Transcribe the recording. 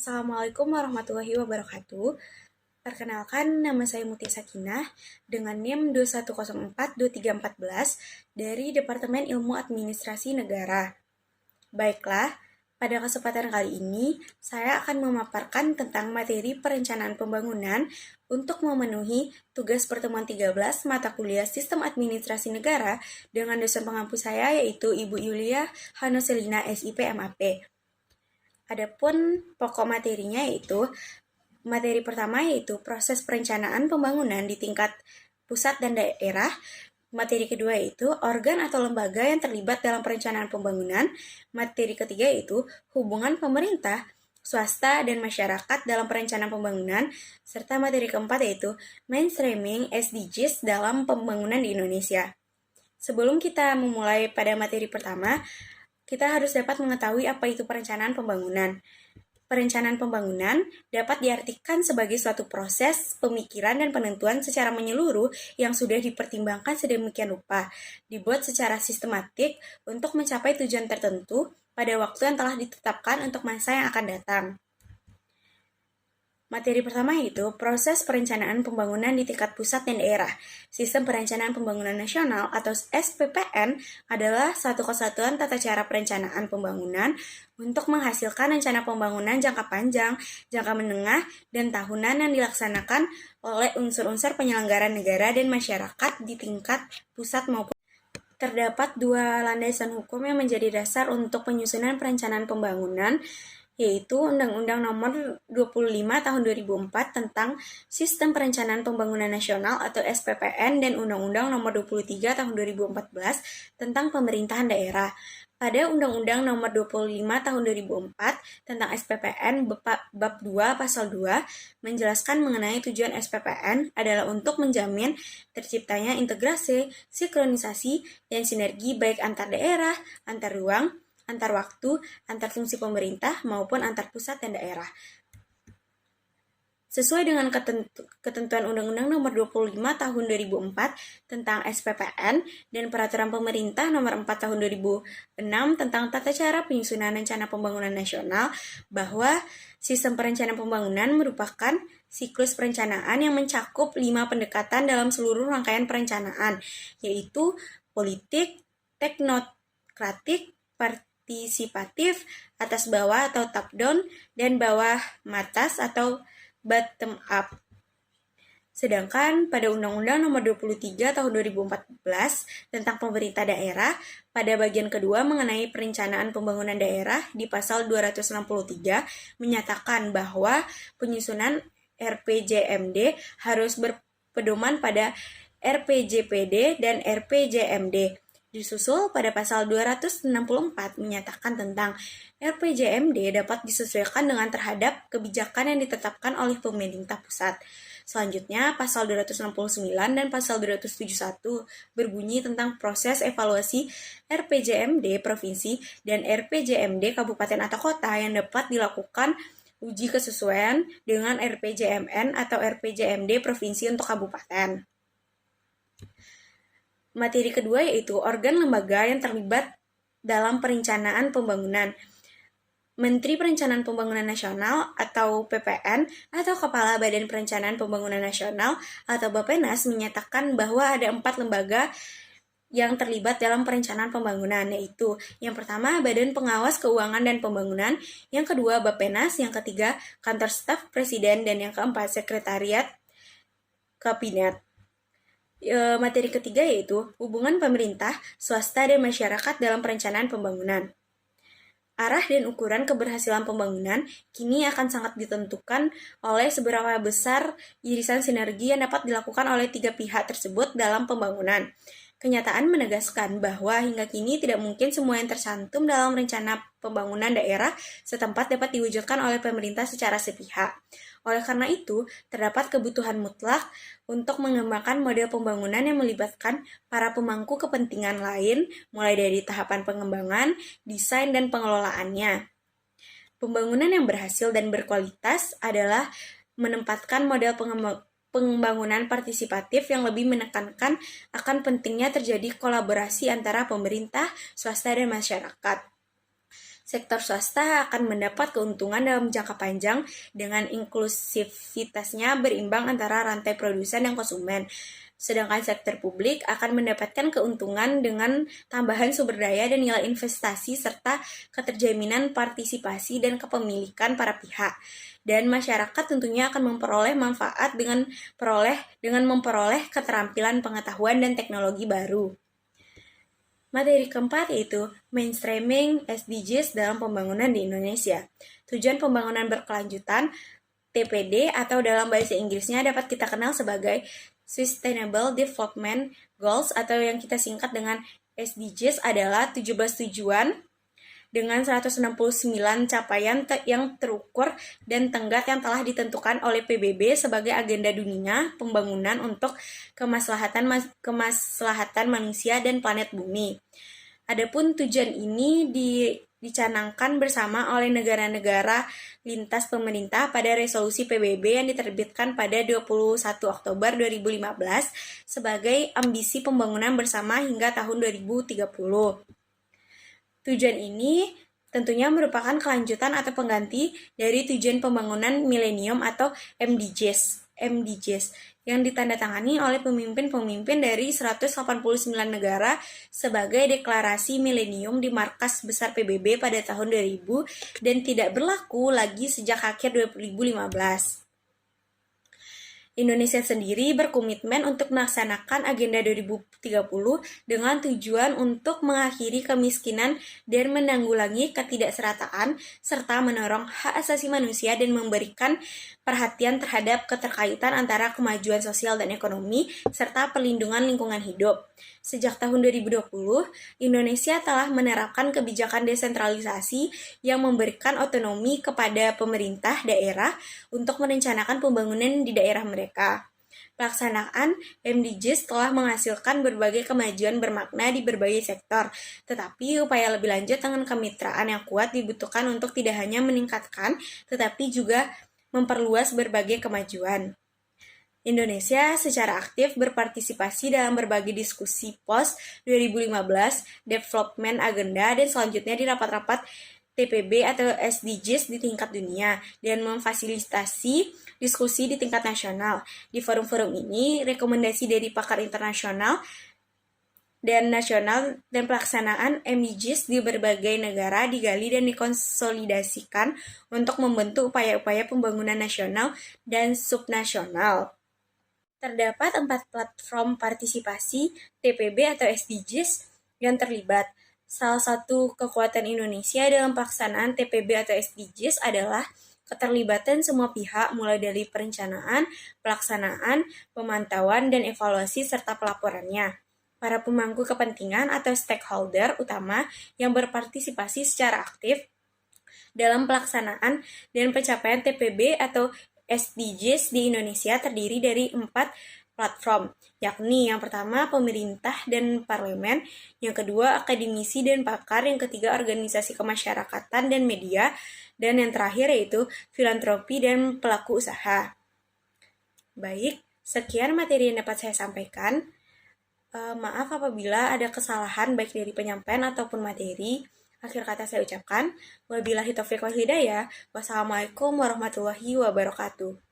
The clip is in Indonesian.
Assalamualaikum warahmatullahi wabarakatuh. Perkenalkan, nama saya Mutia Sakinah dengan NIM 21042314 dari Departemen Ilmu Administrasi Negara. Baiklah, pada kesempatan kali ini saya akan memaparkan tentang materi perencanaan pembangunan untuk memenuhi tugas pertemuan 13 mata kuliah Sistem Administrasi Negara dengan dosen pengampu saya yaitu Ibu Yulia Hanoselina SIP MAP. Adapun pokok materinya yaitu materi pertama yaitu proses perencanaan pembangunan di tingkat pusat dan daerah. Materi kedua yaitu organ atau lembaga yang terlibat dalam perencanaan pembangunan. Materi ketiga yaitu hubungan pemerintah, swasta, dan masyarakat dalam perencanaan pembangunan. Serta materi keempat yaitu mainstreaming SDGs dalam pembangunan di Indonesia. Sebelum kita memulai pada materi pertama, kita harus dapat mengetahui apa itu perencanaan pembangunan. Perencanaan pembangunan dapat diartikan sebagai suatu proses, pemikiran, dan penentuan secara menyeluruh yang sudah dipertimbangkan sedemikian rupa, dibuat secara sistematik untuk mencapai tujuan tertentu pada waktu yang telah ditetapkan untuk masa yang akan datang. Materi pertama yaitu proses perencanaan pembangunan di tingkat pusat dan daerah. Sistem Perencanaan Pembangunan Nasional atau SPPN adalah satu kesatuan tata cara perencanaan pembangunan untuk menghasilkan rencana pembangunan jangka panjang, jangka menengah, dan tahunan yang dilaksanakan oleh unsur-unsur penyelenggara negara dan masyarakat di tingkat pusat maupun terdapat dua landasan hukum yang menjadi dasar untuk penyusunan perencanaan pembangunan, yaitu Undang-Undang Nomor 25 Tahun 2004 tentang Sistem Perencanaan Pembangunan Nasional atau SPPN dan Undang-Undang Nomor 23 Tahun 2014 tentang Pemerintahan Daerah. Pada Undang-Undang Nomor 25 Tahun 2004 tentang SPPN Bab 2 Pasal 2 menjelaskan mengenai tujuan SPPN adalah untuk menjamin terciptanya integrasi, sinkronisasi, dan sinergi baik antar daerah, antar ruang, antar waktu, antar fungsi pemerintah, maupun antar pusat dan daerah. Sesuai dengan ketentuan Undang-Undang Nomor 25 Tahun 2004 tentang SPPN dan Peraturan Pemerintah Nomor 4 Tahun 2006 tentang Tata Cara Penyusunan Rencana Pembangunan Nasional, bahwa sistem perencanaan pembangunan merupakan siklus perencanaan yang mencakup 5 pendekatan dalam seluruh rangkaian perencanaan, yaitu politik, teknokratik, partisipatif, atas bawah atau top down, dan bawah atas atau bottom up. Sedangkan pada Undang-Undang Nomor 23 Tahun 2014 tentang Pemerintah Daerah, pada bagian kedua mengenai perencanaan pembangunan daerah di pasal 263 menyatakan bahwa penyusunan RPJMD harus berpedoman pada RPJPD dan RPJMD. Disusul pada pasal 264 menyatakan tentang RPJMD dapat disesuaikan dengan terhadap kebijakan yang ditetapkan oleh pemerintah pusat. Selanjutnya, pasal 269 dan pasal 271 berbunyi tentang proses evaluasi RPJMD provinsi dan RPJMD kabupaten atau kota yang dapat dilakukan uji kesesuaian dengan RPJMN atau RPJMD provinsi untuk kabupaten. Materi kedua yaitu organ lembaga yang terlibat dalam perencanaan pembangunan. Menteri Perencanaan Pembangunan Nasional atau PPN atau Kepala Badan Perencanaan Pembangunan Nasional atau Bappenas menyatakan bahwa ada 4 lembaga yang terlibat dalam perencanaan pembangunan, yaitu yang pertama Badan Pengawas Keuangan dan Pembangunan, yang kedua Bappenas, yang ketiga Kantor Staf Presiden, dan yang keempat Sekretariat Kabinet. Materi ketiga yaitu hubungan pemerintah, swasta, dan masyarakat dalam perencanaan pembangunan. Arah dan ukuran keberhasilan pembangunan kini akan sangat ditentukan oleh seberapa besar irisan sinergi yang dapat dilakukan oleh 3 pihak tersebut dalam pembangunan. Kenyataan menegaskan bahwa hingga kini tidak mungkin semua yang tercantum dalam rencana pembangunan daerah setempat dapat diwujudkan oleh pemerintah secara sepihak. Oleh karena itu, terdapat kebutuhan mutlak untuk mengembangkan model pembangunan yang melibatkan para pemangku kepentingan lain, mulai dari tahapan pengembangan, desain, dan pengelolaannya. Pembangunan yang berhasil dan berkualitas adalah menempatkan model pembangunan partisipatif yang lebih menekankan akan pentingnya terjadi kolaborasi antara pemerintah, swasta, dan masyarakat. Sektor swasta akan mendapat keuntungan dalam jangka panjang dengan inklusivitasnya berimbang antara rantai produsen dan konsumen. Sedangkan sektor publik akan mendapatkan keuntungan dengan tambahan sumber daya dan nilai investasi serta keterjaminan partisipasi dan kepemilikan para pihak. Dan masyarakat tentunya akan memperoleh manfaat dengan memperoleh keterampilan pengetahuan dan teknologi baru. Materi keempat yaitu mainstreaming SDGs dalam pembangunan di Indonesia. Tujuan pembangunan berkelanjutan TPD atau dalam bahasa Inggrisnya dapat kita kenal sebagai Sustainable Development Goals atau yang kita singkat dengan SDGs adalah 17 tujuan dengan 169 capaian yang terukur dan tenggat yang telah ditentukan oleh PBB sebagai agenda dunia pembangunan untuk kemaslahatan manusia dan planet bumi. Adapun tujuan ini dicanangkan bersama oleh negara-negara lintas pemerintah pada resolusi PBB yang diterbitkan pada 21 Oktober 2015 sebagai ambisi pembangunan bersama hingga tahun 2030. Tujuan ini tentunya merupakan kelanjutan atau pengganti dari tujuan pembangunan milenium atau MDGs yang ditandatangani oleh pemimpin-pemimpin dari 189 negara sebagai deklarasi milenium di markas besar PBB pada tahun 2000 dan tidak berlaku lagi sejak akhir 2015. Indonesia sendiri berkomitmen untuk melaksanakan Agenda 2030 dengan tujuan untuk mengakhiri kemiskinan dan menanggulangi ketidakserataan, serta mendorong hak asasi manusia dan memberikan perhatian terhadap keterkaitan antara kemajuan sosial dan ekonomi, serta perlindungan lingkungan hidup. Sejak tahun 2020, Indonesia telah menerapkan kebijakan desentralisasi yang memberikan otonomi kepada pemerintah daerah untuk merencanakan pembangunan di daerah mereka. Pelaksanaan MDGs telah menghasilkan berbagai kemajuan bermakna di berbagai sektor, tetapi upaya lebih lanjut dengan kemitraan yang kuat dibutuhkan untuk tidak hanya meningkatkan, tetapi juga memperluas berbagai kemajuan. Indonesia secara aktif berpartisipasi dalam berbagai diskusi post-2015 Development Agenda dan selanjutnya di rapat-rapat TPB atau SDGs di tingkat dunia dan memfasilitasi diskusi di tingkat nasional. Di forum-forum ini, rekomendasi dari pakar internasional dan nasional dan pelaksanaan MDGs di berbagai negara digali dan dikonsolidasikan untuk membentuk upaya-upaya pembangunan nasional dan subnasional. Terdapat 4 platform partisipasi TPB atau SDGs yang terlibat. Salah satu kekuatan Indonesia dalam pelaksanaan TPB atau SDGs adalah keterlibatan semua pihak mulai dari perencanaan, pelaksanaan, pemantauan, dan evaluasi serta pelaporannya. Para pemangku kepentingan atau stakeholder utama yang berpartisipasi secara aktif dalam pelaksanaan dan pencapaian TPB atau SDGs di Indonesia terdiri dari 4 platform, yakni yang pertama pemerintah dan parlemen, yang kedua akademisi dan pakar, yang ketiga organisasi kemasyarakatan dan media, dan yang terakhir yaitu filantropi dan pelaku usaha. Baik, sekian materi yang dapat saya sampaikan. Maaf apabila ada kesalahan baik dari penyampaian ataupun materi. Akhir kata saya ucapkan, wabillahi taufiq wal hidayah. Wassalamualaikum warahmatullahi wabarakatuh.